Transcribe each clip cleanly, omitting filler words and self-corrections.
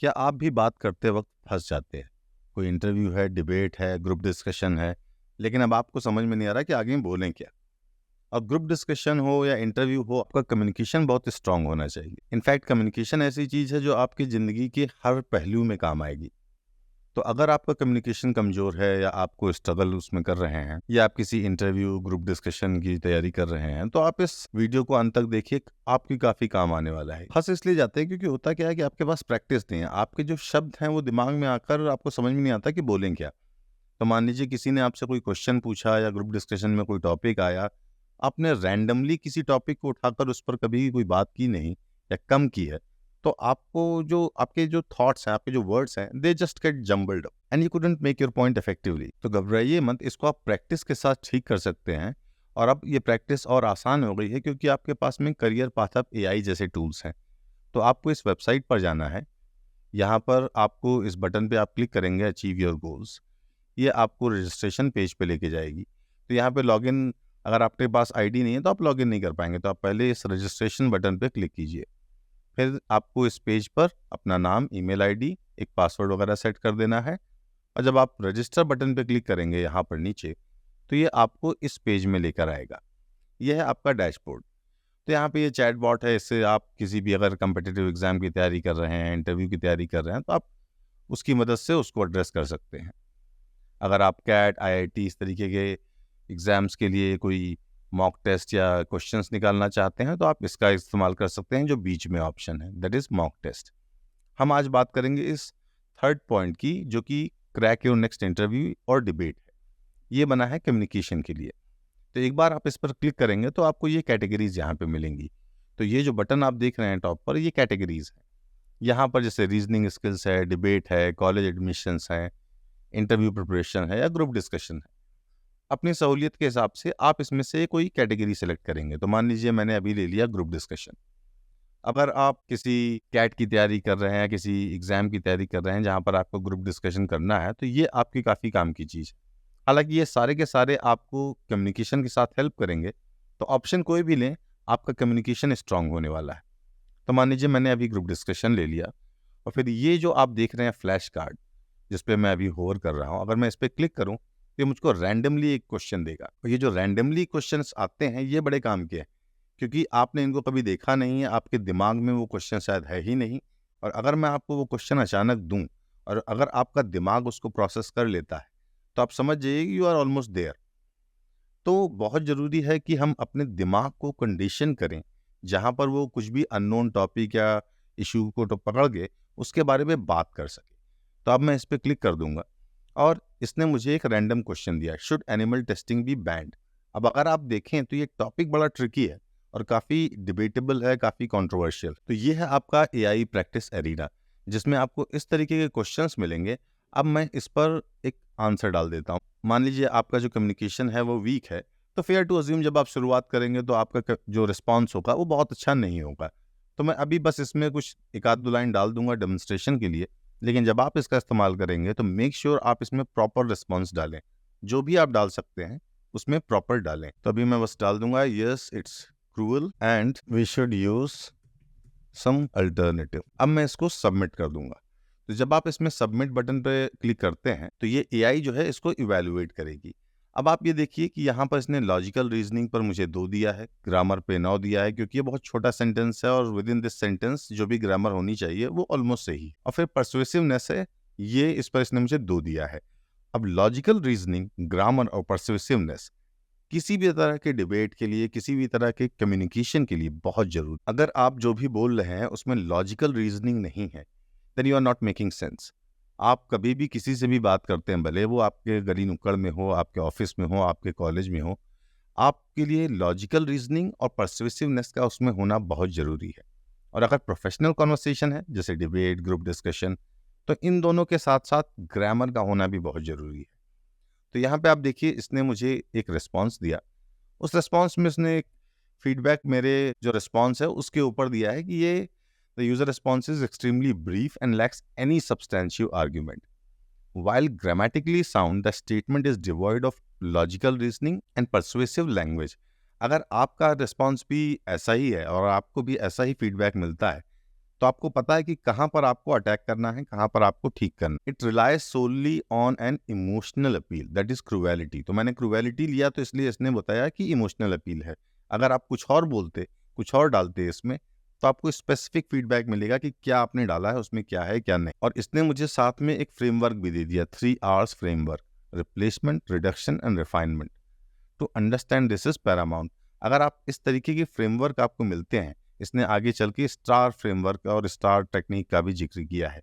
क्या आप भी बात करते वक्त फंस जाते हैं? कोई इंटरव्यू है, डिबेट है, ग्रुप डिस्कशन है, लेकिन अब आपको समझ में नहीं आ रहा कि आगे बोलें क्या। अब ग्रुप डिस्कशन हो या इंटरव्यू हो, आपका कम्युनिकेशन बहुत स्ट्रांग होना चाहिए। इनफैक्ट कम्युनिकेशन ऐसी चीज़ है जो आपकी ज़िंदगी के हर पहलू में काम आएगी। तो अगर आपका कम्युनिकेशन कमज़ोर है या आपको स्ट्रगल उसमें कर रहे हैं या आप किसी इंटरव्यू ग्रुप डिस्कशन की तैयारी कर रहे हैं, तो आप इस वीडियो को अंत तक देखिए, आपकी काफ़ी काम आने वाला है। फंस इसलिए जाते हैं क्योंकि होता क्या है कि आपके पास प्रैक्टिस नहीं है। आपके जो शब्द हैं वो दिमाग में आकर आपको समझ में नहीं आता कि बोलें क्या। तो मान लीजिए किसी ने आपसे कोई क्वेश्चन पूछा या ग्रुप डिस्कशन में कोई टॉपिक आया, आपने रैंडमली किसी टॉपिक को उठाकर उस पर कभी कोई बात की नहीं या कम की है, तो आपको जो आपके जो थॉट्स हैं, आपके जो वर्ड्स हैं, they just get jumbled up and you couldn't make your point effectively. तो घबराइए मत, इसको आप प्रैक्टिस के साथ ठीक कर सकते हैं। और अब ये प्रैक्टिस और आसान हो गई है क्योंकि आपके पास में करियर पाथअप एआई जैसे टूल्स हैं। तो आपको इस वेबसाइट पर जाना है। यहाँ पर आपको इस बटन पे आप क्लिक करेंगे, अचीव योर गोल्स। ये आपको रजिस्ट्रेशन पेज पे लेके जाएगी। तो यहाँ पे लॉगिन, अगर आपके पास आईडी नहीं है तो आप लॉगिन नहीं कर पाएंगे। तो आप पहले इस रजिस्ट्रेशन बटन पे क्लिक कीजिए। फिर आपको इस पेज पर अपना नाम, ईमेल आईडी, एक पासवर्ड वगैरह सेट कर देना है। और जब आप रजिस्टर बटन पे क्लिक करेंगे यहाँ पर नीचे, तो ये आपको इस पेज में लेकर आएगा। यह है आपका डैशबोर्ड। तो यहाँ पे ये चैट बॉट है, इससे आप किसी भी अगर कम्पिटिटिव एग्जाम की तैयारी कर रहे हैं, इंटरव्यू की तैयारी कर रहे हैं, तो आप उसकी मदद से उसको एड्रेस कर सकते हैं। अगर आप कैट, आईआईटी इस तरीके के एग्ज़ाम्स के लिए कोई मॉक टेस्ट या क्वेश्चंस निकालना चाहते हैं, तो आप इसका इस्तेमाल कर सकते हैं, जो बीच में ऑप्शन है, दैट इज़ मॉक टेस्ट। हम आज बात करेंगे इस थर्ड पॉइंट की, जो कि क्रैक योर नेक्स्ट इंटरव्यू और डिबेट है। ये बना है कम्युनिकेशन के लिए। तो एक बार आप इस पर क्लिक करेंगे तो आपको ये कैटेगरीज यहाँ पे मिलेंगी। तो ये जो बटन आप देख रहे हैं टॉप पर, ये कैटेगरीज है। यहाँ पर जैसे रीजनिंग स्किल्स है, डिबेट है, कॉलेज एडमिशन्स है, इंटरव्यू प्रिपरेशन है या ग्रुप डिस्कशन है। अपनी सहूलियत के हिसाब से आप इसमें से कोई कैटेगरी सेलेक्ट करेंगे। तो मान लीजिए मैंने अभी ले लिया ग्रुप डिस्कशन। अगर आप किसी कैट की तैयारी कर रहे हैं, किसी एग्जाम की तैयारी कर रहे हैं जहाँ पर आपको ग्रुप डिस्कशन करना है, तो ये आपकी काफ़ी काम की चीज़ है। हालांकि ये सारे के सारे आपको कम्युनिकेशन के साथ हेल्प करेंगे। तो ऑप्शन कोई भी लें, आपका कम्युनिकेशन स्ट्रांग होने वाला है। तो मान लीजिए मैंने अभी ग्रुप डिस्कशन ले लिया, और फिर ये जो आप देख रहे हैं फ्लैश कार्ड, जिस पे मैं अभी होवर कर रहा हूँ, अगर मैं इस पर क्लिक करूँ तो ये मुझको रैंडमली एक क्वेश्चन देगा। और ये जो रैंडमली क्वेश्चंस आते हैं, ये बड़े काम के हैं क्योंकि आपने इनको कभी देखा नहीं है, आपके दिमाग में वो क्वेश्चन शायद है ही नहीं। और अगर मैं आपको वो क्वेश्चन अचानक दूं और अगर आपका दिमाग उसको प्रोसेस कर लेता है, तो आप समझ जाइए कि यू आर ऑलमोस्ट देयर। तो बहुत ज़रूरी है कि हम अपने दिमाग को कंडीशन करें, जहाँ पर वो कुछ भी अननोन टॉपिक या इशू को तो पकड़ के उसके बारे में बात कर सके। तो अब मैं इस पर क्लिक कर दूंगा और इसने मुझे एक रैंडम क्वेश्चन दिया, should animal testing be banned. अब अगर आप देखें तो ये टॉपिक बड़ा ट्रिकी है और काफ़ी डिबेटेबल है, काफ़ी कंट्रोवर्शियल। तो ये है आपका एआई प्रैक्टिस एरिना, जिसमें आपको इस तरीके के क्वेश्चंस मिलेंगे। अब मैं इस पर एक आंसर डाल देता हूँ। मान लीजिए आपका जो कम्युनिकेशन है वो वीक है, तो फेयर टू अज्यूम जब आप शुरुआत करेंगे तो आपका जो रिस्पॉन्स होगा वो बहुत अच्छा नहीं होगा। तो मैं अभी बस इसमें कुछ एक आध दो लाइन डाल दूंगा डेमोन्स्ट्रेशन के लिए। लेकिन जब आप इसका इस्तेमाल करेंगे तो मेक श्योर आप इसमें प्रॉपर रिस्पॉन्स डालें। जो भी आप डाल सकते हैं उसमें प्रॉपर डालें। तो अभी मैं बस डाल दूंगा, yes it's cruel and we should use some alternative. अब मैं इसको सबमिट कर दूंगा। तो जब आप इसमें सबमिट बटन पे क्लिक करते हैं तो ये एआई जो है इसको इवैल्यूएट करेगी। अब आप ये देखिए कि यहाँ पर इसने लॉजिकल रीजनिंग पर मुझे 2 दिया है, ग्रामर पे 9 दिया है, क्योंकि ये बहुत छोटा सेंटेंस है और विद इन दिस सेंटेंस जो भी ग्रामर होनी चाहिए वो ऑलमोस्ट सही। और फिर परसुएसिवनेस है, ये इस पर इसने मुझे 2 दिया है। अब लॉजिकल रीजनिंग, ग्रामर और परसुएसिवनेस किसी भी तरह के डिबेट के लिए, किसी भी तरह के कम्युनिकेशन के लिए बहुत जरूरी। अगर आप जो भी बोल रहे हैं उसमें लॉजिकल रीजनिंग नहीं है, then you are not making sense. आप कभी भी किसी से भी बात करते हैं, भले वो आपके गली नुक्कड़ में हो, आपके ऑफिस में हो, आपके कॉलेज में हो, आपके लिए लॉजिकल रीजनिंग और परसुएसिवनेस का उसमें होना बहुत ज़रूरी है। और अगर प्रोफेशनल कॉन्वर्सेशन है जैसे डिबेट, ग्रुप डिस्कशन, तो इन दोनों के साथ साथ ग्रामर का होना भी बहुत ज़रूरी है। तो यहाँ पे आप देखिए इसने मुझे एक रिस्पॉन्स दिया। उस रिस्पॉन्स में उसने एक फीडबैक मेरे जो रिस्पॉन्स है उसके ऊपर दिया है कि ये the user response is extremely brief and lacks any substantive argument. While grammatically sound, the statement is devoid of logical reasoning and persuasive language. अगर आपका रिस्पॉन्स भी ऐसा ही है और आपको भी ऐसा ही फीडबैक मिलता है, तो आपको पता है कि कहाँ पर आपको अटैक करना है, कहाँ पर आपको ठीक करना है। It relies solely on an emotional appeal, that is cruelty. तो मैंने क्रूएलिटी लिया तो इसलिए इसने बताया कि इमोशनल अपील है। अगर आप कुछ और बोलते, कुछ और डालते इसमें, तो आपको स्पेसिफिक फीडबैक मिलेगा कि क्या आपने डाला है, उसमें क्या है क्या नहीं। और इसने मुझे साथ में एक फ्रेमवर्क भी दे दिया, 3 R's framework, replacement, reduction and refinement. To understand this is paramount. अगर आप इस तरीके के फ्रेमवर्क आपको मिलते हैं, इसने आगे चल के स्टार फ्रेमवर्क और स्टार टेक्निक का भी जिक्र किया है,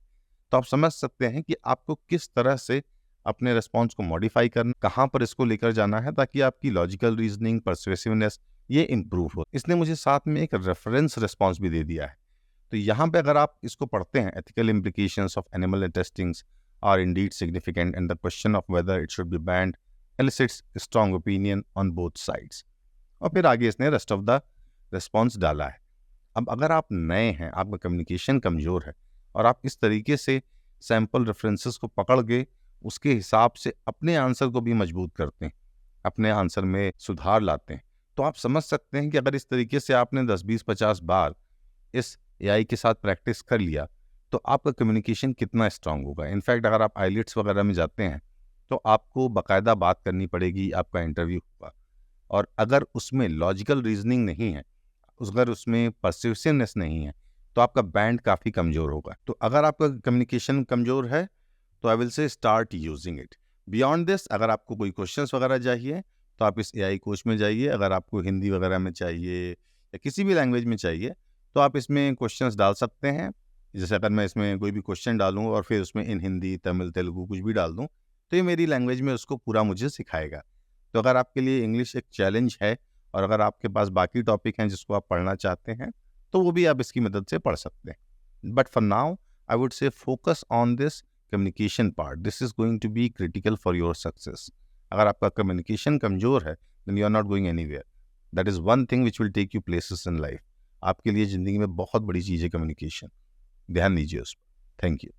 तो आप समझ सकते हैं कि आपको किस तरह से अपने रिस्पॉन्स को मॉडिफाई करना, कहाँ पर इसको लेकर जाना है, ताकि आपकी लॉजिकल रीजनिंग, परसुएसिवनेस ये इम्प्रूव हो। इसने मुझे साथ में एक रेफरेंस रिस्पॉन्स भी दे दिया है। तो यहाँ पे अगर आप इसको पढ़ते हैं, ethical implications of animal testings are indeed significant and the question of whether it should be banned elicits strong opinion on both sides। और फिर आगे इसने रेस्ट ऑफ द रिस्पॉन्स डाला है। अब अगर आप नए हैं, आपका कम्युनिकेशन कमज़ोर है, और आप इस तरीके से सैम्पल रेफरेंसेस को पकड़ के उसके हिसाब से अपने आंसर को भी मजबूत करते हैं, अपने आंसर में सुधार लाते हैं, तो आप समझ सकते हैं कि अगर इस तरीके से आपने 10, 20, 50 बार इस एआई के साथ प्रैक्टिस कर लिया, तो आपका कम्युनिकेशन कितना स्ट्रांग होगा। इनफैक्ट अगर आप आईलेट्स वगैरह में जाते हैं, तो आपको बाकायदा बात करनी पड़ेगी, आपका इंटरव्यू होगा, और अगर उसमें लॉजिकल रीजनिंग नहीं है, अगर उसमें परसिस्टेंस नहीं है, तो आपका बैंड काफ़ी कमज़ोर होगा। तो अगर आपका कम्युनिकेशन कमज़ोर है, तो I will say start using it. Beyond this, अगर आपको कोई क्वेश्चंस वगैरह चाहिए, तो आप इस एआई कोच में जाइए। अगर आपको हिंदी वगैरह में चाहिए या किसी भी लैंग्वेज में चाहिए, तो आप इसमें क्वेश्चंस डाल सकते हैं। जैसे अगर मैं इसमें कोई भी क्वेश्चन डालूँ और फिर उसमें इन हिंदी, तमिल, तेलुगु कुछ भी डाल दूँ, तो ये मेरी लैंग्वेज में उसको पूरा मुझे सिखाएगा। तो अगर आपके लिए इंग्लिश एक चैलेंज है, और अगर आपके पास बाकी टॉपिक हैं जिसको आप पढ़ना चाहते हैं, तो वो भी आप इसकी मदद से पढ़ सकते हैं। But for now I would say focus on this communication part, this is going to be critical for your success. अगर आपका कम्युनिकेशन कमजोर है, then you are not going anywhere. That is one thing which will take you places in life. आपके लिए ज़िंदगी में बहुत बड़ी चीज़ है कम्युनिकेशन, ध्यान दीजिए उस पर। Thank you.